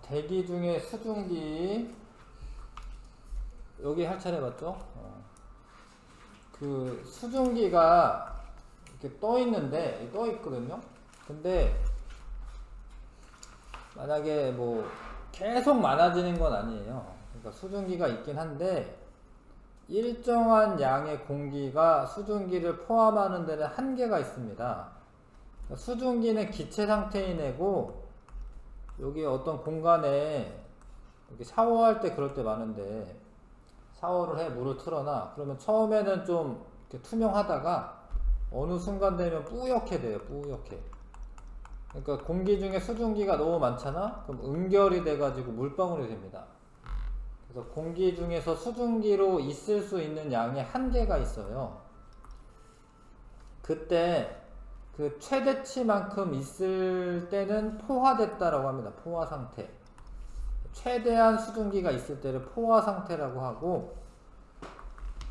대기 중에 수증기 여기 할 차례 봤죠? 그 수증기가 이렇게 떠 있는데 떠 있거든요. 근데 만약에 뭐 계속 많아지는 건 아니에요. 그러니까 수증기가 있긴 한데 일정한 양의 공기가 수증기를 포함하는 데는 한계가 있습니다. 그러니까 수증기는 기체 상태인 애고 여기 어떤 공간에 이렇게 샤워할 때 그럴 때 많은데 샤워를 해 물을 틀어놔 그러면 처음에는 좀 이렇게 투명하다가 어느 순간 되면 뿌옇게 돼요. 뿌옇게. 그러니까 공기 중에 수증기가 너무 많잖아? 그럼 응결이 돼가지고 물방울이 됩니다. 그래서 공기 중에서 수증기로 있을 수 있는 양의 한계가 있어요. 그때 그 최대치만큼 있을 때는 포화됐다라고 합니다. 포화 상태. 최대한 수증기가 있을 때를 포화 상태라고 하고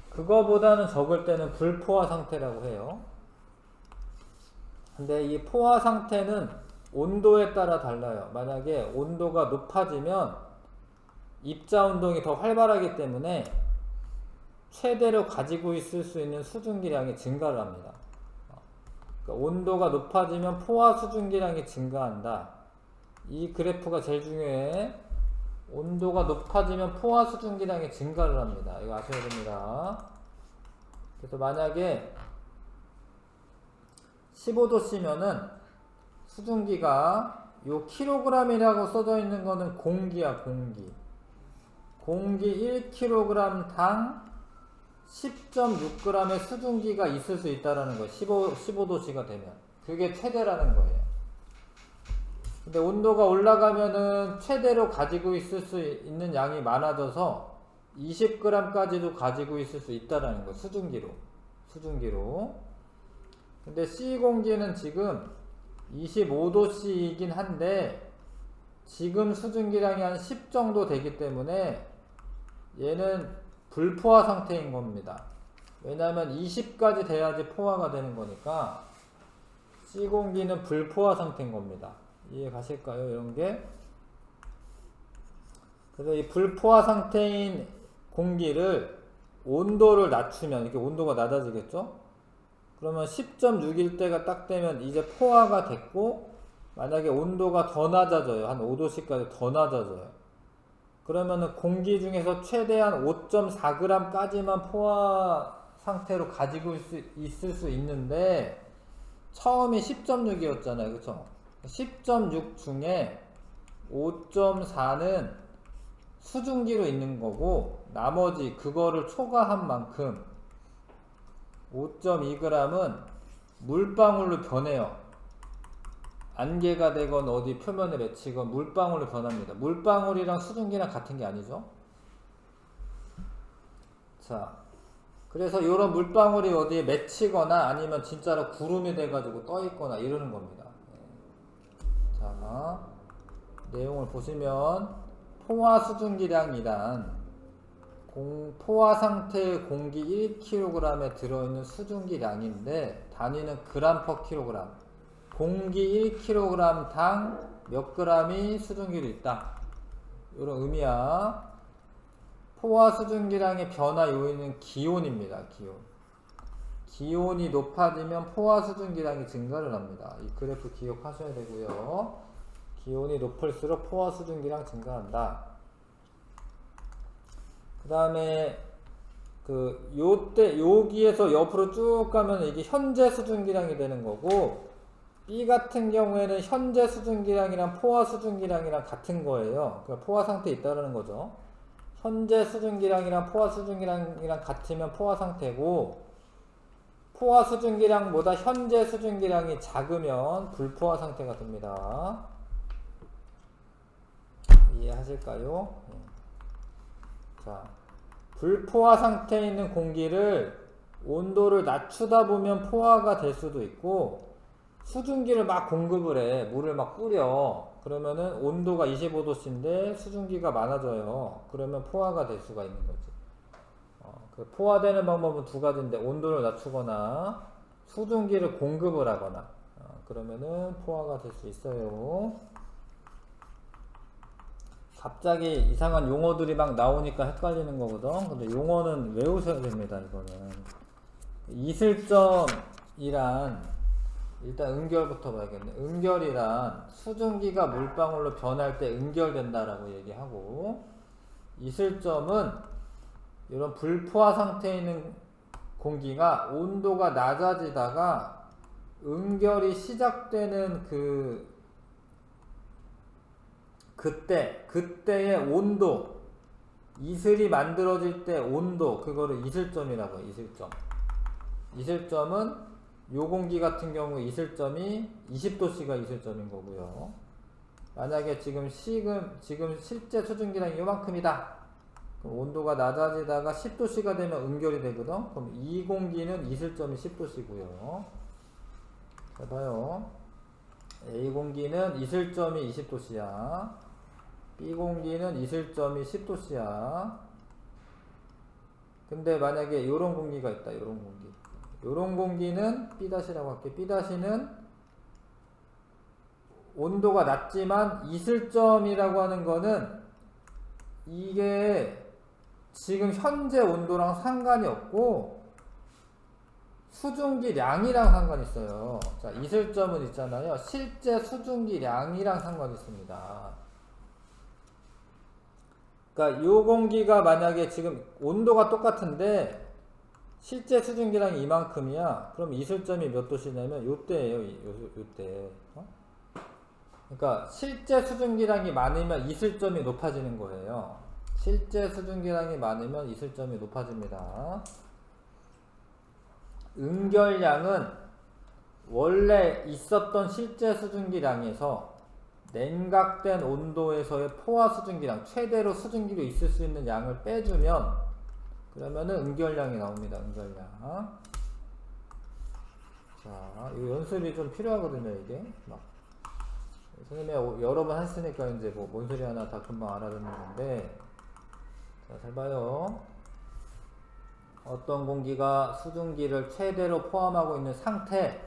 그거보다는 적을 때는 불포화 상태라고 해요. 근데 이 포화 상태는 온도에 따라 달라요. 만약에 온도가 높아지면 입자 운동이 더 활발하기 때문에 최대로 가지고 있을 수 있는 수증기량이 증가를 합니다. 그러니까 온도가 높아지면 포화 수증기량이 증가한다. 이 그래프가 제일 중요해. 온도가 높아지면 포화 수증기량이 증가를 합니다. 이거 아셔야 됩니다. 그래서 만약에 15도씨면은 수증기가 요 킬로그램이라고 써져 있는 거는 공기야, 공기. 공기 1kg당 10.6g의 수증기가 있을 수 있다라는 거예요. 15도씨가 되면. 그게 최대라는 거예요. 근데 온도가 올라가면은 최대로 가지고 있을 수 있는 양이 많아져서 20g까지도 가지고 있을 수 있다라는 거예요. 수증기로. 수증기로. 근데 C 공기는 지금 25도씨이긴 한데 지금 수증기량이 한 10 정도 되기 때문에 얘는 불포화 상태인 겁니다. 왜냐하면 20까지 돼야지 포화가 되는 거니까 C 공기는 불포화 상태인 겁니다. 이해 가실까요? 이런 게. 그래서 이 불포화 상태인 공기를 온도를 낮추면 이렇게 온도가 낮아지겠죠? 그러면 10.6일 때가 딱 되면 이제 포화가 됐고 만약에 온도가 더 낮아져요. 한 5도씨까지 더 낮아져요. 그러면은 공기 중에서 최대한 5.4g까지만 포화 상태로 가지고 있을 수 있는데 처음이 10.6이었잖아요. 그쵸? 10.6 중에 5.4는 수증기로 있는 거고 나머지 그거를 초과한 만큼 5.2g은 물방울로 변해요. 안개가 되건 어디 표면에 맺히건 물방울로 변합니다. 물방울이랑 수증기랑 같은 게 아니죠. 자, 그래서 이런 물방울이 어디에 맺히거나 아니면 진짜로 구름이 돼가지고 떠있거나 이러는 겁니다. 자, 내용을 보시면 포화 수증기량이란 포화 상태의 공기 1kg에 들어있는 수증기량인데 단위는 g/kg. 공기 1kg당 몇 g이 수증기로 있다. 이런 의미야. 포화 수증기량의 변화 요인은 기온입니다. 기온. 기온이 높아지면 포화 수증기량이 증가를 합니다. 이 그래프 기억하셔야 되고요. 기온이 높을수록 포화 수증기량 증가한다. 그 다음에 여기에서 옆으로 쭉 가면 이게 현재 수증기량이 되는 거고 B 같은 경우에는 현재 수증기량이랑 포화 수증기량이랑 같은 거예요. 그러니까 포화 상태에 있다는 거죠. 현재 수증기량이랑 포화 수증기량이랑 같으면 포화 상태고 포화 수증기량보다 현재 수증기량이 작으면 불포화 상태가 됩니다. 이해하실까요? 자, 불포화 상태에 있는 공기를 온도를 낮추다 보면 포화가 될 수도 있고 수증기를 막 공급을 해. 물을 막 뿌려. 그러면은 온도가 25도씨인데 수증기가 많아져요. 그러면 포화가 될 수가 있는 거지. 그 포화되는 방법은 두 가지인데 온도를 낮추거나 수증기를 공급을 하거나 그러면은 포화가 될 수 있어요. 갑자기 이상한 용어들이 막 나오니까 헷갈리는 거거든. 근데 용어는 외우셔야 됩니다. 이거는 이슬점이란 일단 응결부터 봐야겠네. 응결이란 수증기가 물방울로 변할 때 응결된다라고 얘기하고, 이슬점은 이런 불포화 상태에 있는 공기가 온도가 낮아지다가 응결이 시작되는 그때의 온도, 이슬이 만들어질 때 온도, 그거를 이슬점이라고 해요. 이슬점은 요 공기 같은 경우 이슬점이 20도씨가 이슬점인 거고요. 만약에 지금 실제 수증기량이 요만큼이다. 그럼 온도가 낮아지다가 10도씨가 되면 응결이 되거든. 그럼 이 공기는 이슬점이 10도씨고요. 자, 봐요. A 공기는 이슬점이 20도씨야. B 공기는 이슬점이 10도씨야. 근데 만약에 요런 공기가 있다. 요런 공기. 요런 공기는 B'라고 할게. B'는 온도가 낮지만 이슬점이라고 하는 거는 이게 지금 현재 온도랑 상관이 없고 수증기량이랑 상관이 있어요. 자, 이슬점은 있잖아요. 실제 수증기량이랑 상관이 있습니다. 그러니까 요 공기가 만약에 지금 온도가 똑같은데 실제 수증기량이 이만큼이야. 그럼 이슬점이 몇 도씨냐면 요때예요. 요때. 그러니까 실제 수증기량이 많으면 이슬점이 높아지는 거예요. 실제 수증기량이 많으면 이슬점이 높아집니다. 응결량은 원래 있었던 실제 수증기량에서 냉각된 온도에서의 포화 수증기량, 최대로 수증기로 있을 수 있는 양을 빼주면 그러면은 응결량이 나옵니다. 응결량. 자, 이 연습이 좀 필요하거든요. 이게 막 선생님이 여러 번 했으니까 이제 뭐 뭔 소리 하나 다 금방 알아듣는 건데, 자, 잘 봐요. 어떤 공기가 수증기를 최대로 포함하고 있는 상태,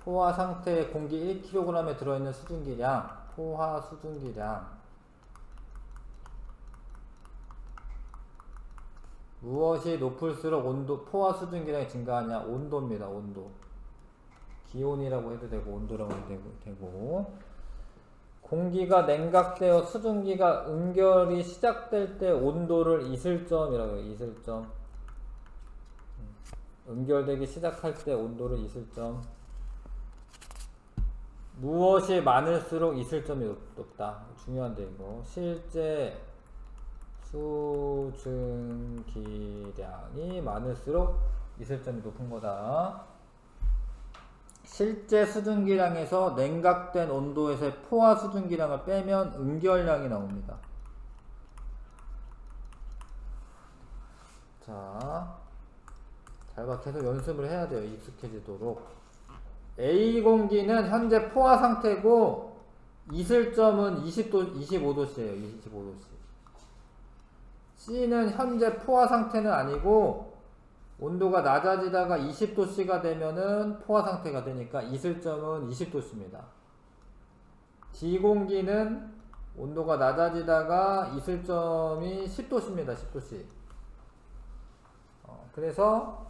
포화 상태에 공기 1kg에 들어있는 수증기량, 포화 수증기량. 무엇이 높을수록 포화 수증기량이 증가하냐? 온도입니다. 온도. 기온이라고 해도 되고 온도라고 해도 되고. 공기가 냉각되어 수증기가 응결이 시작될 때 온도를 이슬점이라고 해요. 이슬점. 응결되기 시작할 때 온도를 이슬점. 무엇이 많을수록 이슬점이 높다. 중요한데 이거. 실제 수증기량이 많을수록 이슬점이 높은 거다. 실제 수증기량에서 냉각된 온도에서의 포화 수증기량을 빼면 응결량이 나옵니다. 자, 잘 봐. 계속 연습을 해야 돼요. 익숙해지도록. A 공기는 현재 포화 상태고 이슬점은 25도씨예요. 25도씨. C는 현재 포화 상태는 아니고 온도가 낮아지다가 20도씨가 되면은 포화 상태가 되니까 이슬점은 20도씨입니다. D 공기는 온도가 낮아지다가 이슬점이 10도씨입니다. 10도씨. 그래서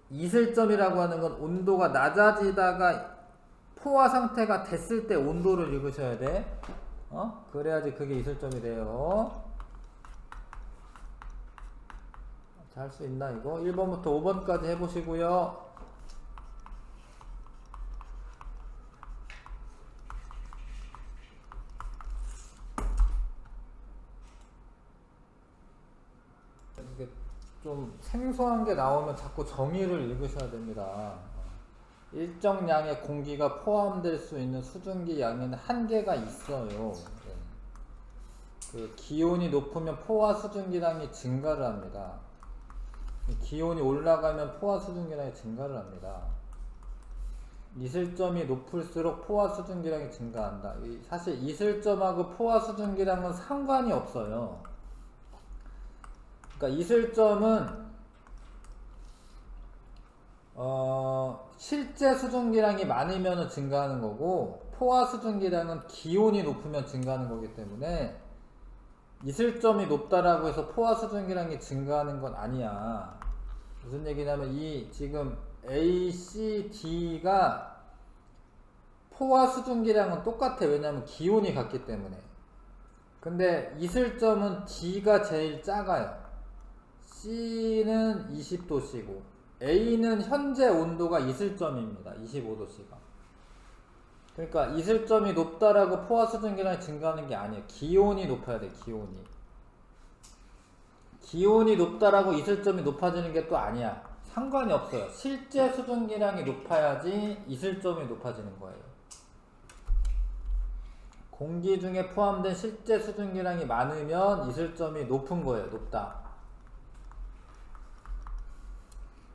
이슬점이라고 하는 건 온도가 낮아지다가 포화 상태가 됐을 때 온도를 읽으셔야 돼. 그래야지 그게 이슬점이 돼요. 잘 할 수 있나 이거? 1번부터 5번까지 해보시고요. 이게 좀 생소한 게 나오면 자꾸 정의를 읽으셔야 됩니다. 일정량의 공기가 포함될 수 있는 수증기 양에는 한계가 있어요. 그 기온이 높으면 포화 수증기량이 증가를 합니다. 기온이 올라가면 포화 수증기량이 증가를 합니다. 이슬점이 높을수록 포화 수증기량이 증가한다. 사실 이슬점하고 포화 수증기량은 상관이 없어요. 그러니까 이슬점은 실제 수증기량이 많으면 증가하는 거고, 포화 수증기량은 기온이 높으면 증가하는 거기 때문에 이슬점이 높다라고 해서 포화 수증기량이 증가하는 건 아니야. 무슨 얘기냐면 이 지금 A, C, D가 포화 수증기량은 똑같아. 왜냐면 기온이 같기 때문에. 근데 이슬점은 D가 제일 작아요. C는 20도씨고 A는 현재 온도가 이슬점입니다. 25도씨가. 그러니까 이슬점이 높다라고 포화 수증기량이 증가하는 게 아니에요. 기온이 높아야 돼. 기온이 높다라고 이슬점이 높아지는 게 또 아니야. 상관이 없어요. 실제 수증기량이 높아야지 이슬점이 높아지는 거예요. 공기 중에 포함된 실제 수증기량이 많으면 이슬점이 높은 거예요. 높다.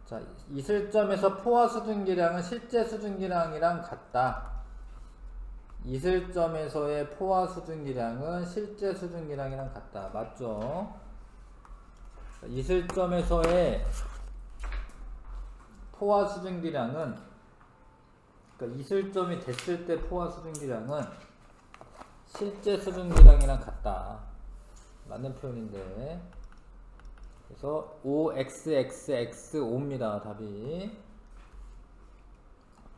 자, 이슬점에서 포화 수증기량은 실제 수증기량이랑 같다. 이슬점에서의 포화 수증기량은 실제 수증기량이랑 같다. 맞죠? 이슬점에서의 포화 수증기량은, 그러니까 이슬점이 됐을 때 포화 수증기량은 실제 수증기량이랑 같다. 맞는 표현인데, 그래서 OXXX5입니다. 답이.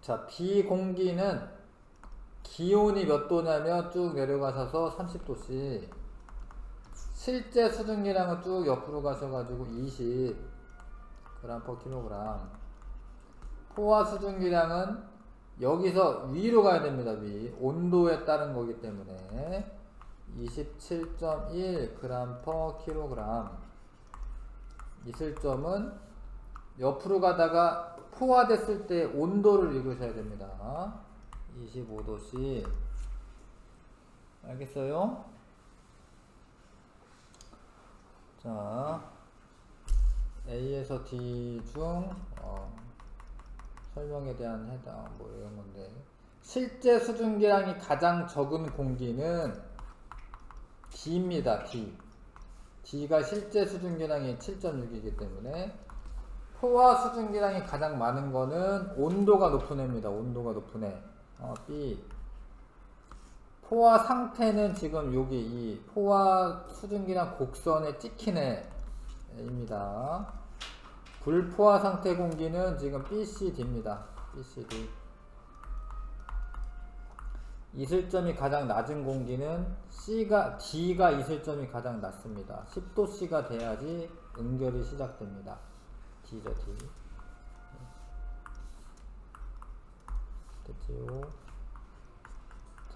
자, 비공기는 기온이 몇 도냐면 쭉 내려가셔서 30도씨. 실제 수증기량은 쭉 옆으로 가셔가지고 20g per kg. 포화 수증기량은 여기서 위로 가야 됩니다. 위. 온도에 따른 거기 때문에 27.1g per kg. 이슬점은 옆으로 가다가 포화됐을 때 온도를 읽으셔야 됩니다. 25도씨. 알겠어요? 자, A에서 D 중 설명에 대한 해당 뭐 이런 건데, 실제 수증기량이 가장 적은 공기는 D입니다. D가 실제 수증기량이 7.6이기 때문에 포화 수증기량이 가장 많은 거는 온도가 높은 애입니다. 온도가 높은 애. B. 포화 상태는 지금 여기 이 포화 수증기량 곡선에 찍힌 애입니다. 불포화 상태 공기는 지금 BCD입니다. BCD. 이슬점이 가장 낮은 공기는 D가 이슬점이 가장 낮습니다. 10도씨가 돼야지 응결이 시작됩니다. D죠, D. 됐지요?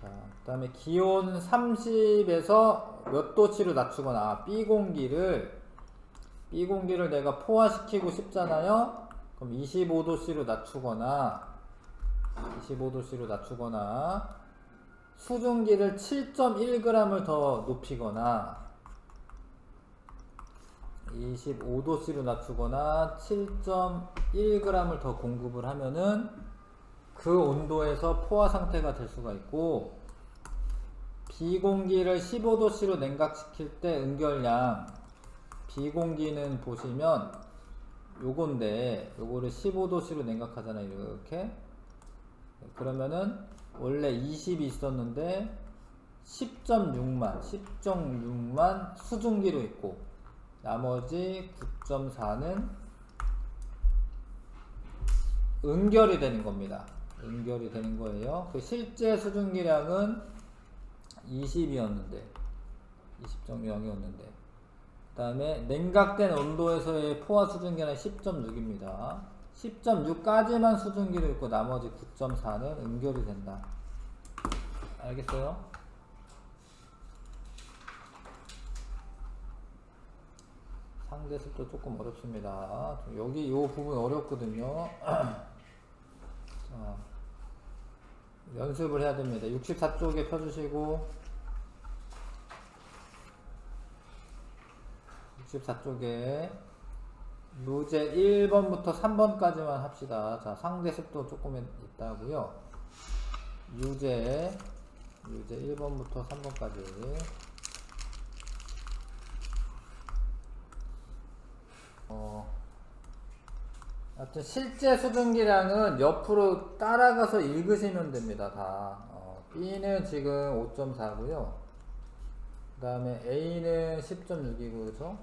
자, 그 다음에 기온 30에서 몇 도씨로 낮추거나, B 공기를 내가 포화시키고 싶잖아요? 그럼 25도씨로 낮추거나, 수증기를 7.1g을 더 높이거나, 25도씨로 낮추거나 7.1g을 더 공급을 하면은 그 온도에서 포화 상태가 될 수가 있고, 비공기를 15도씨로 냉각시킬 때 응결량, 비공기는 보시면 요건데, 요거를 15도씨로 냉각하잖아요. 이렇게. 그러면은 원래 20이 있었는데 10.6만 수증기로 있고, 나머지 9.4는 응결이 되는 겁니다. 응결이 되는 거예요. 그 실제 수증기량은 20이었는데 20.0이었는데, 그 다음에 냉각된 온도에서의 포화 수증기량은 10.6입니다. 10.6까지만 수증기로 있고 나머지 9.4는 응결이 된다. 알겠어요? 상대습도 조금 어렵습니다. 여기 이 부분 어렵거든요. 자, 연습을 해야 됩니다. 64쪽에 펴주시고, 64쪽에 유제 1번부터 3번까지만 합시다. 자, 상대습도 조금 있다고요. 유제 1번부터 3번까지. 하여튼 실제 수증기량은 옆으로 따라가서 읽으시면 됩니다. 다. B는 지금 5.4고요. 그 다음에 A는 10.6이고, 그죠?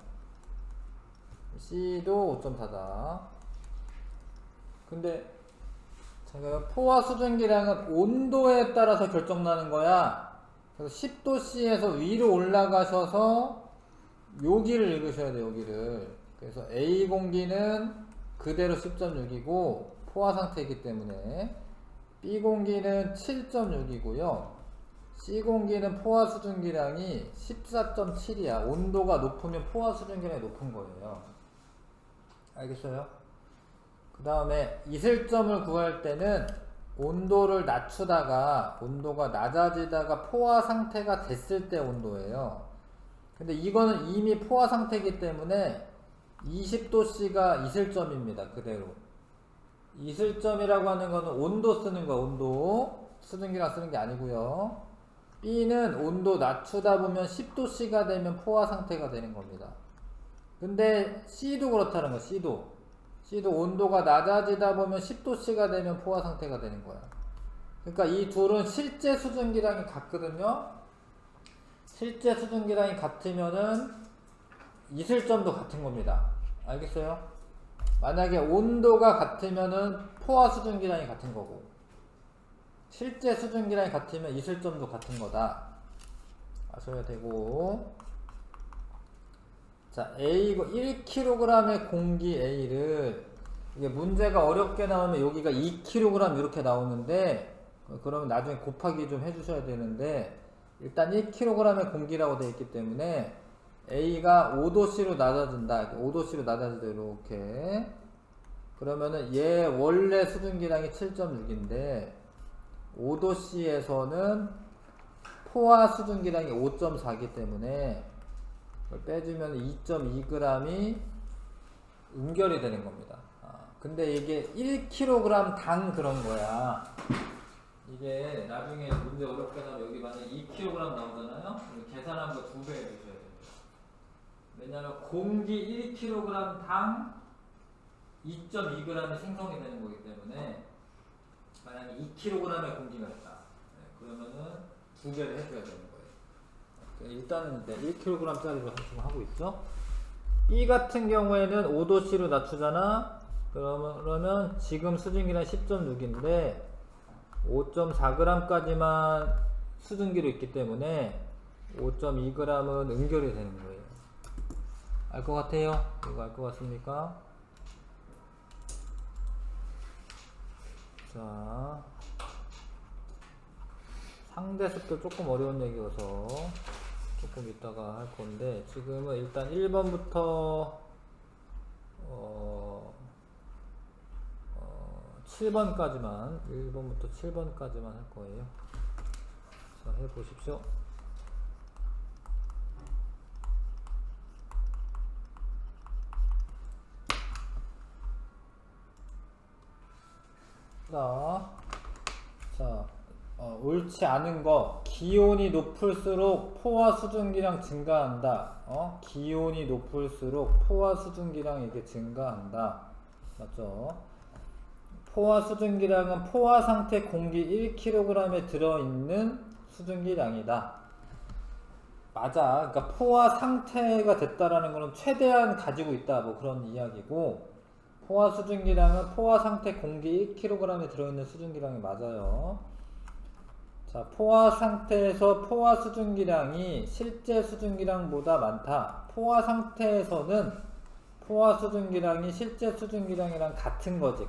C도 5.4다. 근데 제가 포화 수증기량은 온도에 따라서 결정나는 거야. 그래서 10도씨에서 위로 올라가셔서 여기를 읽으셔야 돼요. 여기를. 그래서 A 공기는 그대로 10.6이고 포화 상태이기 때문에 B 공기는 7.6이고요. C 공기는 포화 수증기량이 14.7이야. 온도가 높으면 포화 수증기량이 높은 거예요. 알겠어요? 그 다음에 이슬점을 구할 때는 온도를 낮추다가 온도가 낮아지다가 포화 상태가 됐을 때 온도예요. 근데 이거는 이미 포화 상태이기 때문에 20도씨가 이슬점입니다. 그대로. 이슬점이라고 하는 거는 온도 쓰는 거야. 온도. 수증기랑 쓰는 게 아니고요. B는 온도 낮추다 보면 10도씨가 되면 포화 상태가 되는 겁니다. 근데 C도 그렇다는 거야. C도 온도가 낮아지다 보면 10도씨가 되면 포화 상태가 되는 거야. 그러니까 이 둘은 실제 수증기량이 같거든요. 실제 수증기량이 같으면은 이슬점도 같은 겁니다. 알겠어요? 만약에 온도가 같으면은 포화 수증기량이 같은 거고, 실제 수증기량이 같으면 이슬점도 같은 거다. 아셔야 되고. 자, A 1kg의 공기 A를, 이게 문제가 어렵게 나오면 여기가 2kg 이렇게 나오는데, 그러면 나중에 곱하기 좀 해주셔야 되는데, 일단 1kg의 공기라고 되어 있기 때문에 A가 5도씨로 낮아진다. 5도씨로 낮아지다. 이렇게. 그러면은 얘 원래 수증기량이 7.6인데 5도씨에서는 포화 수증기량이 5.4이기 때문에 그걸 빼주면 2.2g이 응결이 되는 겁니다. 근데 이게 1kg 당 그런 거야. 이게 나중에 문제 어렵게 나면 여기 만약에 2kg 나오잖아요? 계산한 거 2배 해주셔야 돼요. 왜냐면 공기 1kg 당 2.2g이 생성이 되는 거기 때문에 만약에 2kg의 공기가 있다. 그러면은 2배를 해줘야 되는 거예요. 일단은 1kg짜리로 지금 하고 있어. B 같은 경우에는 5도씨로 낮추잖아. 그러면 지금 수증기량 10.6인데 5.4g까지만 수증기로 있기 때문에 5.2g은 응결이 되는 거예요. 알 것 같아요? 이거 알 것 같습니까? 자, 상대습도 조금 어려운 얘기여서 조금 이따가 할 건데, 지금은 일단 1번부터 7번까지만, 1번부터 7번까지만 할 거예요. 자, 해보십시오. 자, 옳지 않은 거. 기온이 높을수록 포화 수증기량 증가한다. 기온이 높을수록 포화 수증기량이 이렇게 증가한다. 맞죠? 포화 수증기량은 포화 상태 공기 1kg에 들어있는 수증기량이다. 맞아. 그러니까 포화 상태가 됐다라는 거는 최대한 가지고 있다. 뭐 그런 이야기고, 포화 수증기량은 포화 상태 공기 1kg에 들어있는 수증기량이 맞아요. 자, 포화 상태에서 포화 수증기량이 실제 수증기량보다 많다. 포화 상태에서는 포화 수증기량이 실제 수증기량이랑 같은 거지.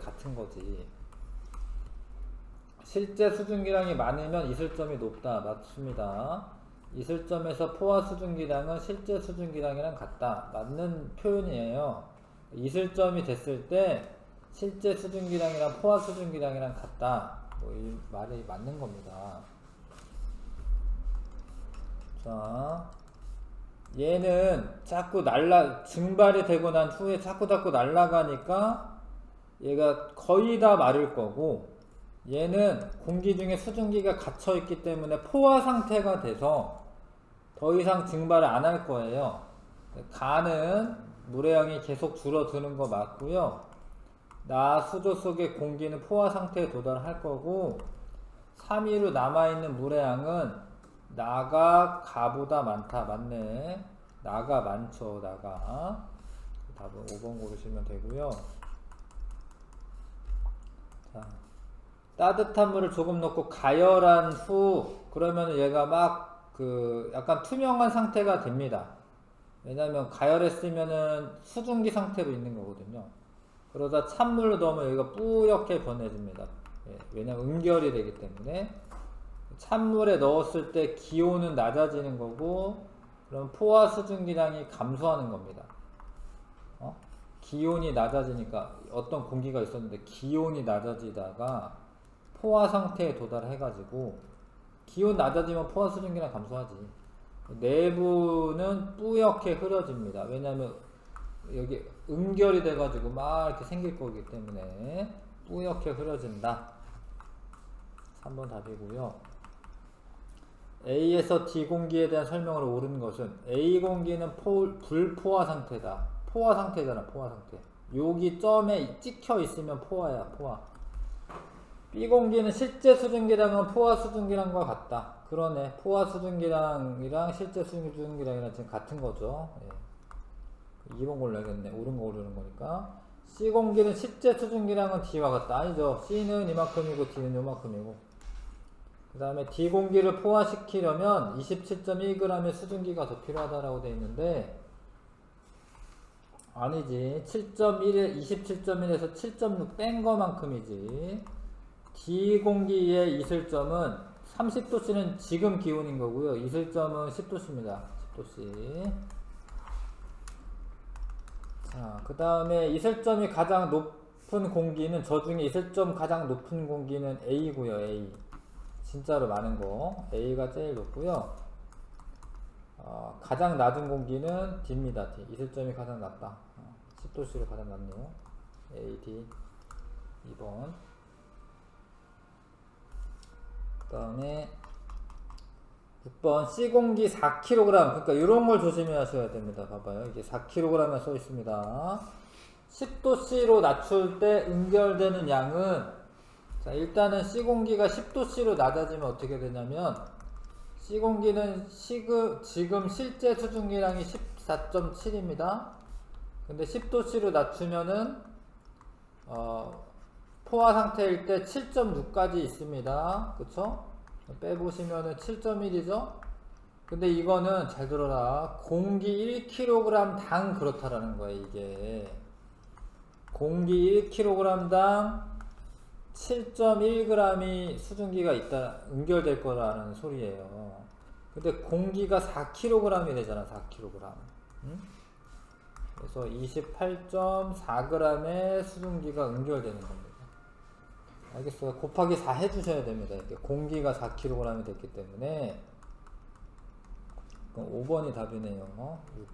실제 수증기량이 많으면 이슬점이 높다. 맞습니다. 이슬점에서 포화 수증기량은 실제 수증기량이랑 같다. 맞는 표현이에요. 이슬점이 됐을 때 실제 수증기량이랑 포화 수증기량이랑 같다. 뭐 이 말이 맞는 겁니다. 자, 얘는 자꾸 증발이 되고 난 후에 자꾸 날아가니까 얘가 거의 다 마를 거고, 얘는 공기 중에 수증기가 갇혀 있기 때문에 포화 상태가 돼서 더 이상 증발을 안 할 거예요. 가는 물의 양이 계속 줄어드는 거 맞고요. 나 수조 속의 공기는 포화 상태에 도달할 거고 3위로 남아있는 물의 양은 나가 가보다 많다. 맞네. 나가 많죠. 나가. 답은 5번 고르시면 되고요. 자, 따뜻한 물을 조금 넣고 가열한 후 그러면 얘가 막 약간 투명한 상태가 됩니다. 왜냐면 가열했으면은 수증기 상태로 있는 거거든요. 그러다 찬물로 넣으면 여기가 뿌옇게 변해집니다. 예, 왜냐면 응결이 되기 때문에 찬물에 넣었을 때 기온은 낮아지는 거고 그럼 포화 수증기량이 감소하는 겁니다. 기온이 낮아지니까 어떤 공기가 있었는데 기온이 낮아지다가 포화 상태에 도달해가지고 기온 낮아지면 포화 수증기량 감소하지. 내부는 뿌옇게 흐려집니다. 왜냐하면 여기 응결이 돼가지고 막 이렇게 생길 거기 때문에 뿌옇게 흐려진다. 3번 답이고요. A에서 D 공기에 대한 설명으로 옳은 것은 A 공기는 불포화 상태다. 포화 상태잖아. 포화 상태. 여기 점에 찍혀 있으면 포화야. 포화. B 공기는 실제 수증기량은 포화 수증기량과 같다. 그러네. 포화 수증기량이랑 실제 수증기량이랑 지금 같은 거죠. 예. 2번 골라야겠네. 옳은 거 고르는 거니까. C 공기는 실제 수증기량은 D와 같다. 아니죠. C는 이만큼이고 D는 요만큼이고. 그 다음에 D 공기를 포화시키려면 27.1g의 수증기가 더 필요하다라고 되어 있는데 아니지. 27.1에서 7.6 뺀 거만큼이지. D 공기의 이슬점은 30도씨는 지금 기온인 거고요. 이슬점은 10도씨입니다. 10도씨. 자, 그 다음에 이슬점이 가장 높은 공기는 저 중에 이슬점 가장 높은 공기는 A고요. A. 진짜로 많은 거. A가 제일 높고요. 가장 낮은 공기는 D입니다. D. 이슬점이 가장 낮다. 10도씨로 가장 낮네요. A, D. 2번. 그 다음에 6번 C 공기 4kg. 그러니까 이런 걸 조심하셔야 됩니다. 봐봐요. 이게 4kg에 써 있습니다. 10도씨로 낮출 때 응결되는 양은 자, 일단은 C 공기가 10도씨로 낮아지면 어떻게 되냐면 C 공기는 지금 실제 수증기량이 14.7입니다. 근데 10도씨로 낮추면은 포화 상태일 때 7.6까지 있습니다. 그쵸? 빼보시면은 7.1이죠? 근데 이거는 잘 들어라. 공기 1kg 당 그렇다라는 거예요, 이게. 공기 1kg당 7.1g이 수증기가 있다, 응결될 거라는 소리예요. 근데 공기가 4kg이 되잖아, 4kg. 응? 그래서 28.4g의 수증기가 응결되는 겁니다. 알겠어요? 곱하기 4 해주셔야 됩니다. 이렇게 공기가 4kg이 됐기 때문에. 그럼 5번이 답이네요.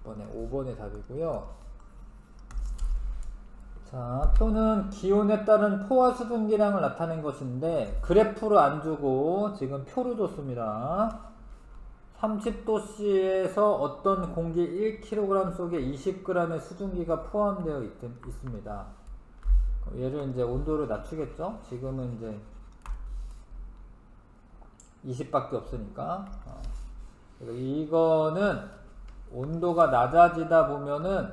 6번에 5번이 답이고요. 자, 표는 기온에 따른 포화 수증기량을 나타낸 것인데 그래프로 안 주고 지금 표로 줬습니다. 30도씨에서 어떤 공기 1kg 속에 20g의 수증기가 포함되어 있습니다. 얘를 이제 온도를 낮추겠죠? 지금은 이제 20밖에 없으니까. 이거는 온도가 낮아지다 보면은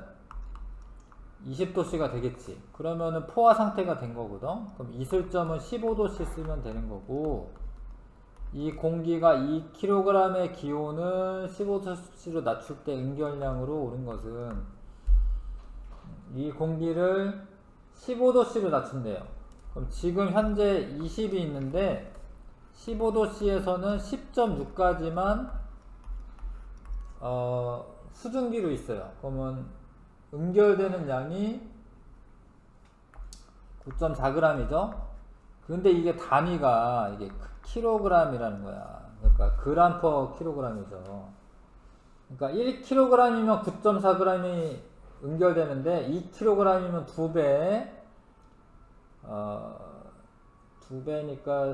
20도씨가 되겠지. 그러면은 포화 상태가 된 거거든. 그럼 이슬점은 15도씨 쓰면 되는 거고, 이 공기가 2kg의 기온을 15도씨로 낮출 때 응결량으로 오른 것은 이 공기를 15도씨로 낮춘대요. 그럼 지금 현재 20이 있는데 15도씨에서는 10.6까지만 수증기로 있어요. 그러면 응결되는 양이 9.4g이죠. 근데 이게 단위가 이게 킬로그램이라는 거야. 그러니까 그램 퍼 킬로그램이죠. 그러니까 1kg이면 9.4g이 응결되는데 2kg이면 2배, 2배니까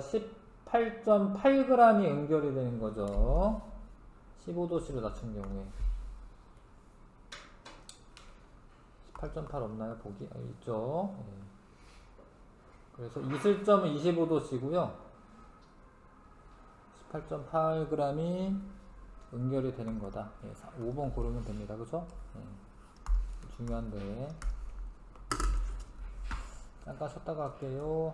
18.8g이 응결이 되는 거죠. 15도씨로 낮춘 경우에. 18.8 없나요? 보기? 있죠. 그래서 이슬점은 25도씨고요. 18.8g이 응결이 되는 거다. 예, 5번 고르면 됩니다. 그죠? 예, 중요한데. 잠깐 쉬었다가 할게요.